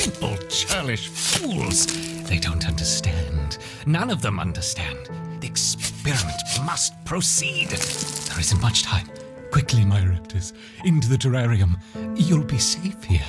Simple, churlish fools. They don't understand. None of them understand. The experiment must proceed. There isn't much time. Quickly, my raptors, into the terrarium. You'll be safe here.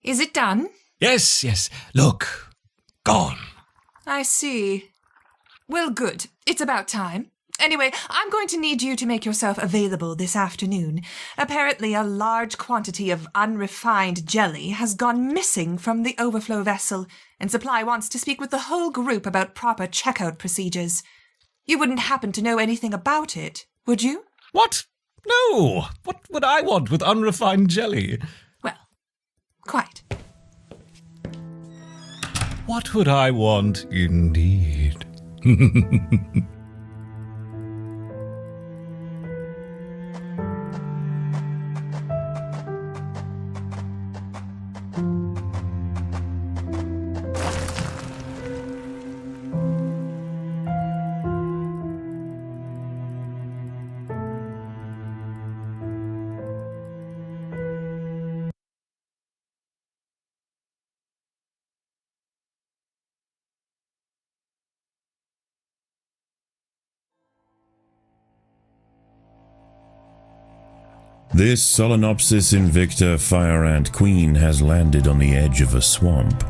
Is it done? Yes. Look. Gone. I see. Well, good. It's about time. Anyway, I'm going to need you to make yourself available this afternoon. Apparently, a large quantity of unrefined jelly has gone missing from the overflow vessel, and Supply wants to speak with the whole group about proper checkout procedures. You wouldn't happen to know anything about it, would you? What? No. What would I want with unrefined jelly? Well, quite. What would I want, indeed? This Solenopsis invicta fire ant queen has landed on the edge of a swamp.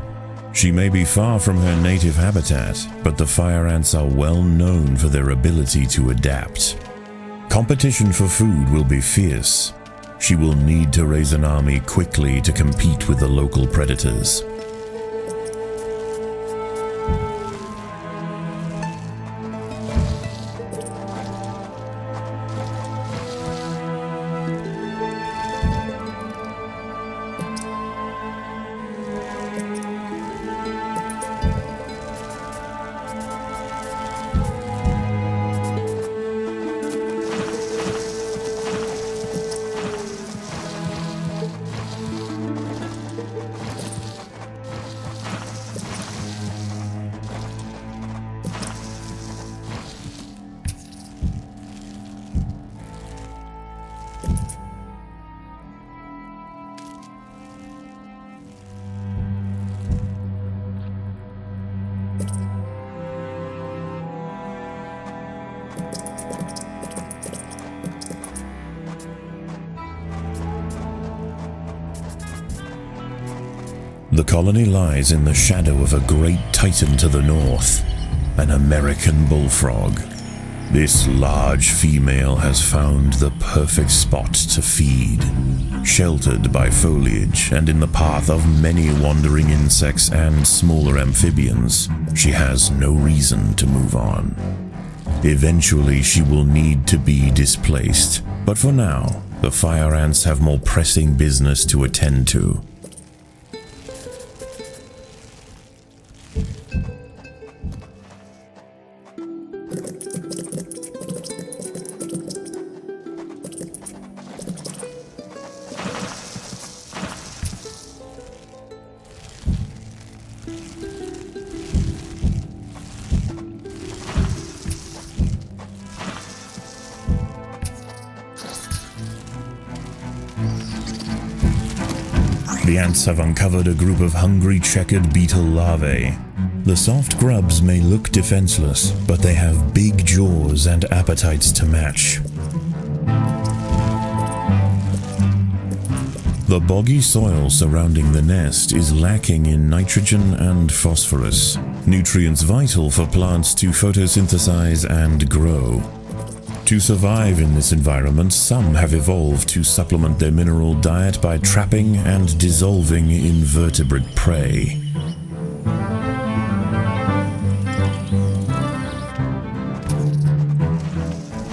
She may be far from her native habitat, but the fire ants are well known for their ability to adapt. Competition for food will be fierce. She will need to raise an army quickly to compete with the local predators. The colony lies in the shadow of a great titan to the north, an American bullfrog. This large female has found the perfect spot to feed, sheltered by foliage and in the path of many wandering insects and smaller amphibians. She has no reason to move on. Eventually she will need to be displaced, but for now, the fire ants have more pressing business to attend to. The ants have uncovered a group of hungry checkered beetle larvae. The soft grubs may look defenseless, but they have big jaws and appetites to match. The boggy soil surrounding the nest is lacking in nitrogen and phosphorus, nutrients vital for plants to photosynthesize and grow. To survive in this environment, some have evolved to supplement their mineral diet by trapping and dissolving invertebrate prey.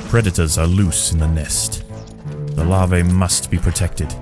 Predators are loose in the nest. The larvae must be protected.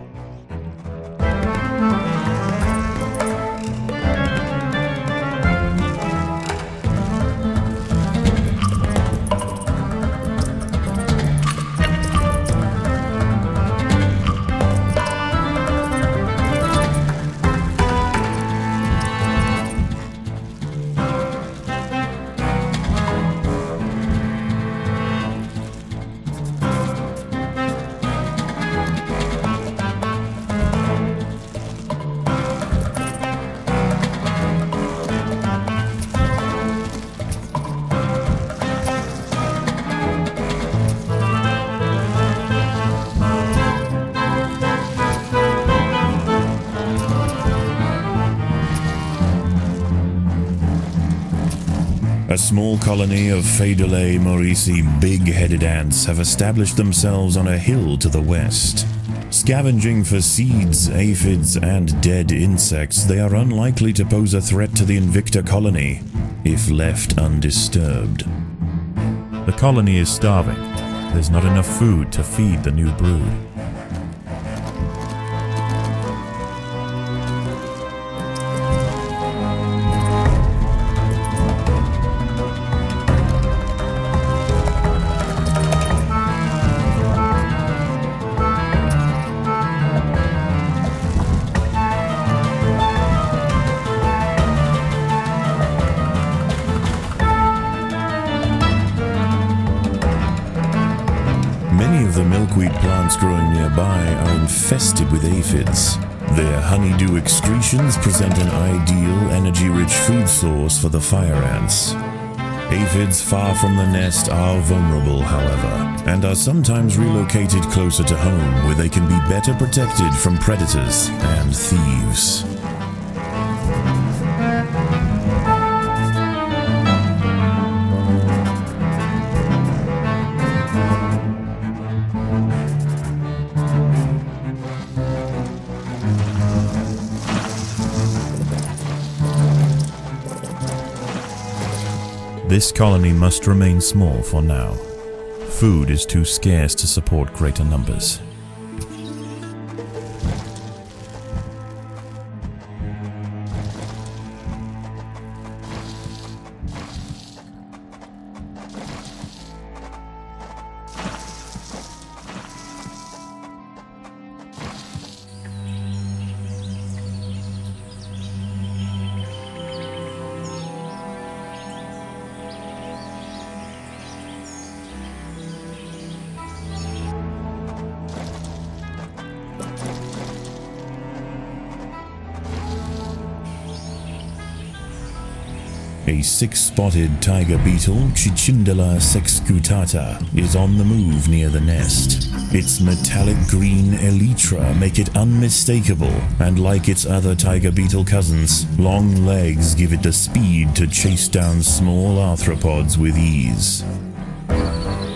A small colony of Phaedulae maurici big-headed ants have established themselves on a hill to the west. Scavenging for seeds, aphids, and dead insects, they are unlikely to pose a threat to the Invicta colony, if left undisturbed. The colony is starving. There's not enough food to feed the new brood. Many of the milkweed plants growing nearby are infested with aphids. Their honeydew excretions present an ideal, energy-rich food source for the fire ants. Aphids far from the nest are vulnerable, however, and are sometimes relocated closer to home where they can be better protected from predators and thieves. This colony must remain small for now. Food is too scarce to support greater numbers. A six-spotted tiger beetle, Cicindela sexcutata, is on the move near the nest. Its metallic green elytra make it unmistakable, and like its other tiger beetle cousins, long legs give it the speed to chase down small arthropods with ease.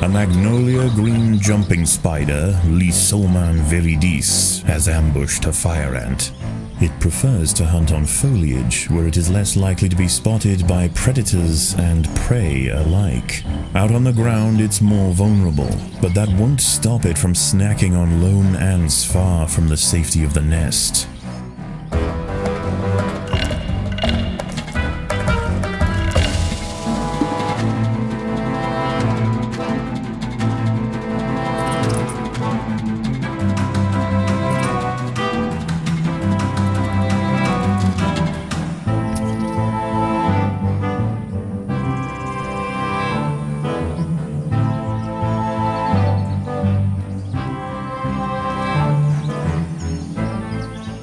A magnolia green jumping spider, Lysoman viridis, has ambushed a fire ant. It prefers to hunt on foliage, where it is less likely to be spotted by predators and prey alike. Out on the ground, it's more vulnerable, but that won't stop it from snacking on lone ants far from the safety of the nest.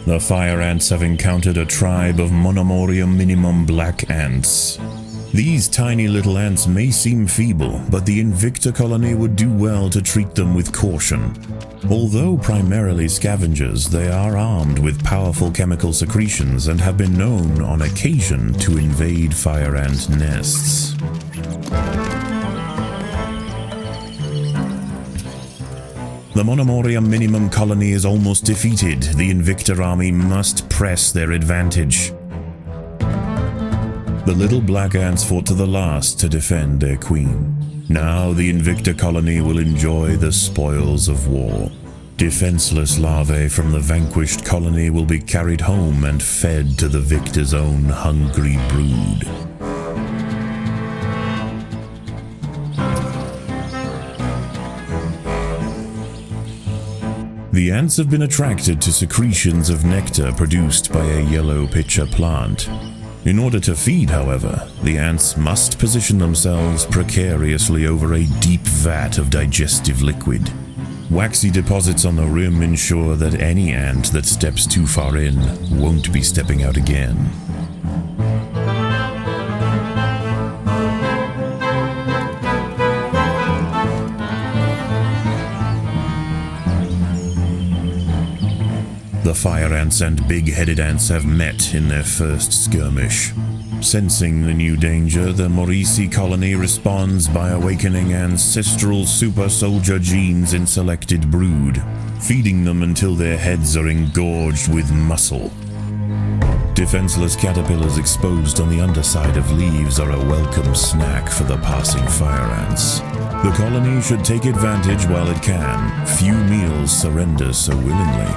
The fire ants have encountered a tribe of Monomorium minimum black ants. These tiny little ants may seem feeble, but the Invicta colony would do well to treat them with caution. Although primarily scavengers, they are armed with powerful chemical secretions and have been known on occasion to invade fire ant nests. The Monomorium minimum colony is almost defeated. The Invicta army must press their advantage. The little black ants fought to the last to defend their queen. Now the Invicta colony will enjoy the spoils of war. Defenseless larvae from the vanquished colony will be carried home and fed to the victor's own hungry brood. The ants have been attracted to secretions of nectar produced by a yellow pitcher plant. In order to feed, however, the ants must position themselves precariously over a deep vat of digestive liquid. Waxy deposits on the rim ensure that any ant that steps too far in won't be stepping out again. The fire ants and big-headed ants have met in their first skirmish. Sensing the new danger, the Maurici colony responds by awakening ancestral super soldier genes in selected brood, feeding them until their heads are engorged with muscle. Defenseless caterpillars exposed on the underside of leaves are a welcome snack for the passing fire ants. The colony should take advantage while it can. Few meals surrender so willingly.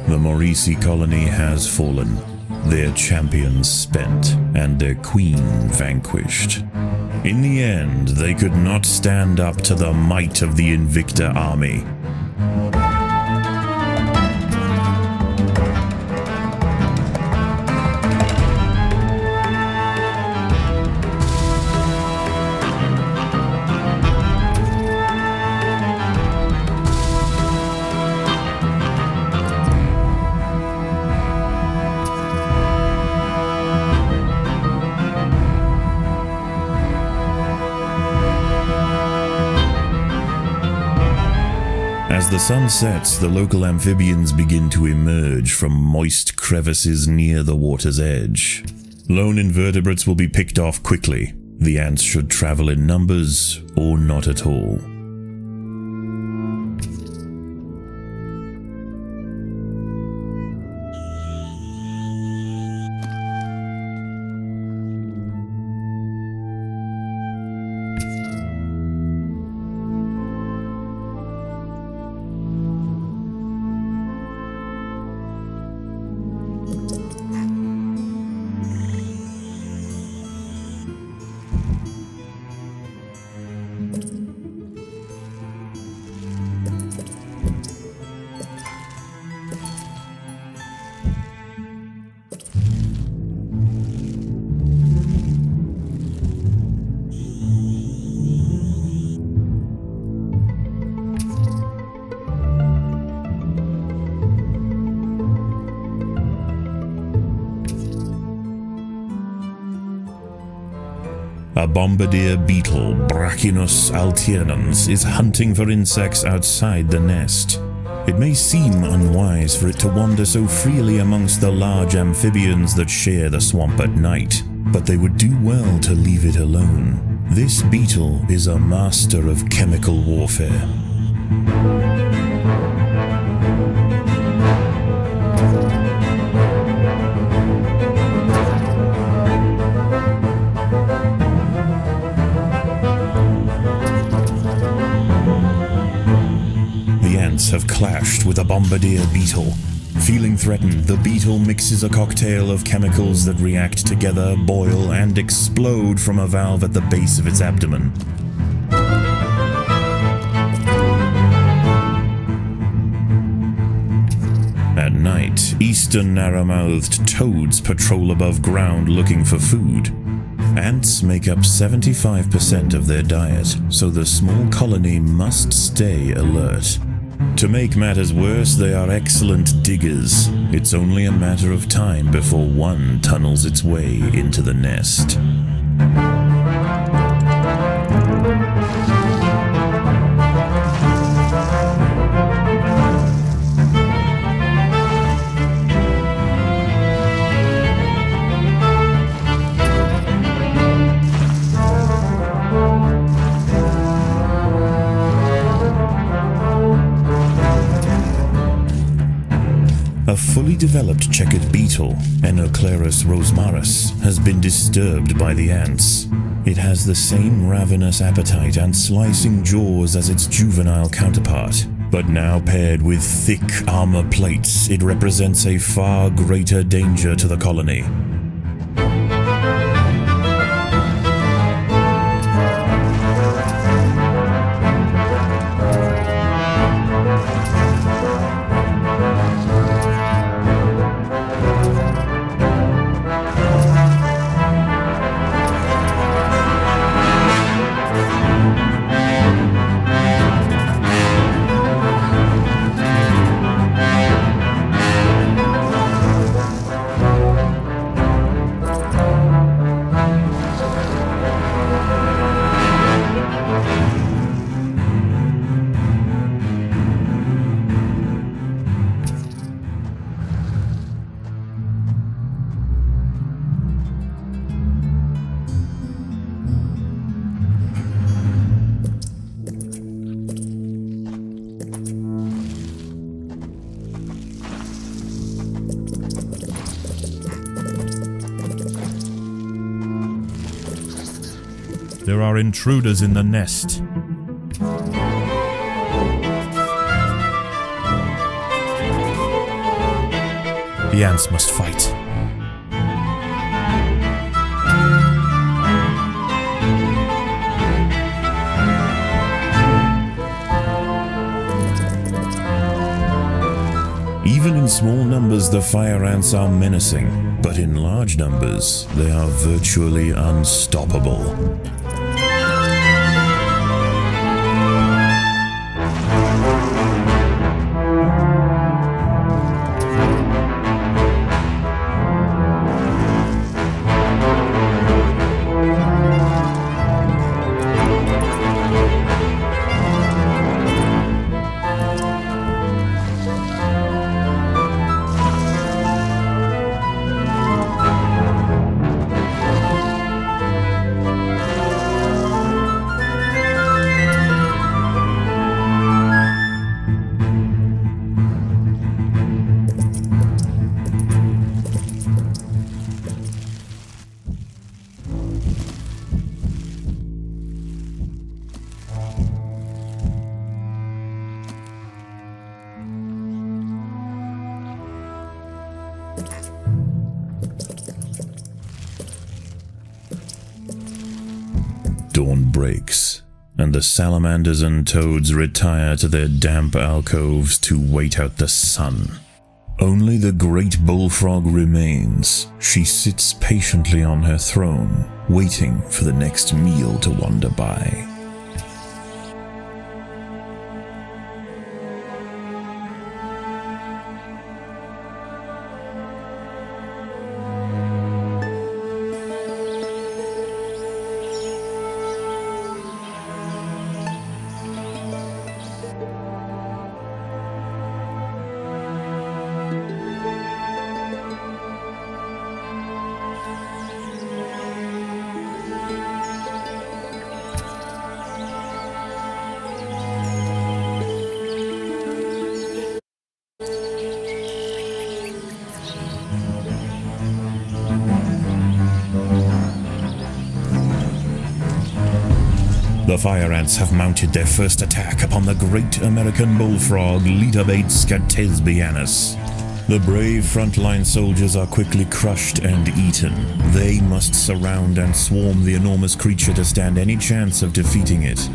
The Maurici colony has fallen, their champions spent, and their queen vanquished. In the end, they could not stand up to the might of the Invicta army. As the sun sets, the local amphibians begin to emerge from moist crevices near the water's edge. Lone invertebrates will be picked off quickly. The ants should travel in numbers or not at all. A bombardier beetle, Brachinus alternans, is hunting for insects outside the nest. It may seem unwise for it to wander so freely amongst the large amphibians that share the swamp at night, but they would do well to leave it alone. This beetle is a master of chemical warfare. Have clashed with a bombardier beetle. Feeling threatened, the beetle mixes a cocktail of chemicals that react together, boil, and explode from a valve at the base of its abdomen. At night, eastern narrow-mouthed toads patrol above ground looking for food. Ants make up 75% of their diet, so the small colony must stay alert. To make matters worse, they are excellent diggers. It's only a matter of time before one tunnels its way into the nest. A fully developed checkered beetle, Enoclerus rosmarus, has been disturbed by the ants. It has the same ravenous appetite and slicing jaws as its juvenile counterpart, but now paired with thick armor plates, it represents a far greater danger to the colony. There are intruders in the nest. The ants must fight. Even in small numbers, the fire ants are menacing, but in large numbers, they are virtually unstoppable. Dawn breaks, and the salamanders and toads retire to their damp alcoves to wait out the sun. Only the great bullfrog remains. She sits patiently on her throne, waiting for the next meal to wander by. The fire ants have mounted their first attack upon the great American bullfrog, Litabate scatesbianus. The brave frontline soldiers are quickly crushed and eaten. They must surround and swarm the enormous creature to stand any chance of defeating it.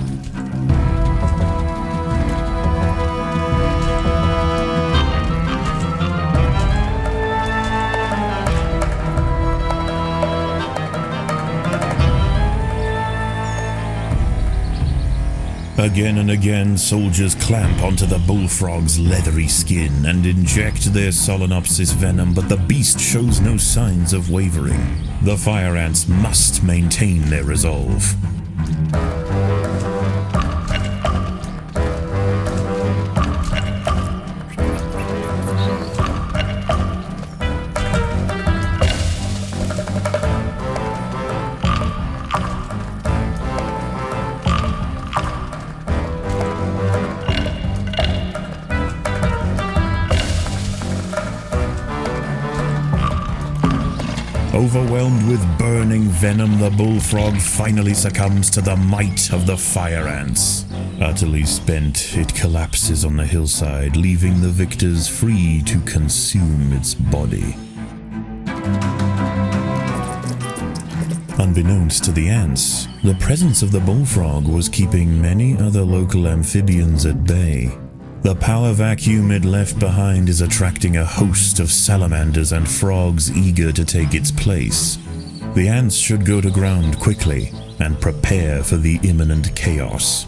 Again and again, soldiers clamp onto the bullfrog's leathery skin and inject their solenopsis venom, but the beast shows no signs of wavering. The fire ants must maintain their resolve. Overwhelmed with burning venom, the bullfrog finally succumbs to the might of the fire ants. Utterly spent, it collapses on the hillside, leaving the victors free to consume its body. Unbeknownst to the ants, the presence of the bullfrog was keeping many other local amphibians at bay. The power vacuum it left behind is attracting a host of salamanders and frogs eager to take its place. The ants should go to ground quickly and prepare for the imminent chaos.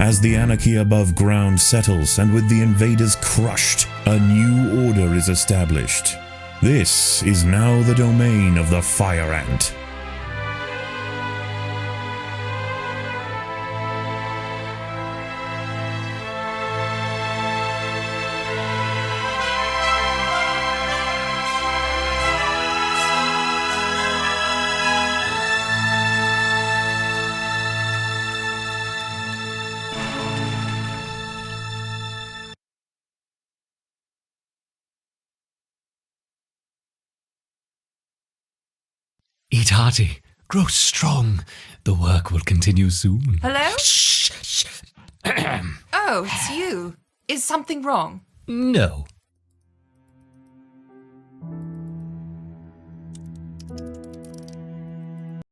As the anarchy above ground settles and with the invaders crushed, a new order is established. This is now the domain of the Fire Ant. Eat hearty, grow strong. The work will continue soon. Hello? Shh, shh. Oh, it's you. Is something wrong? No,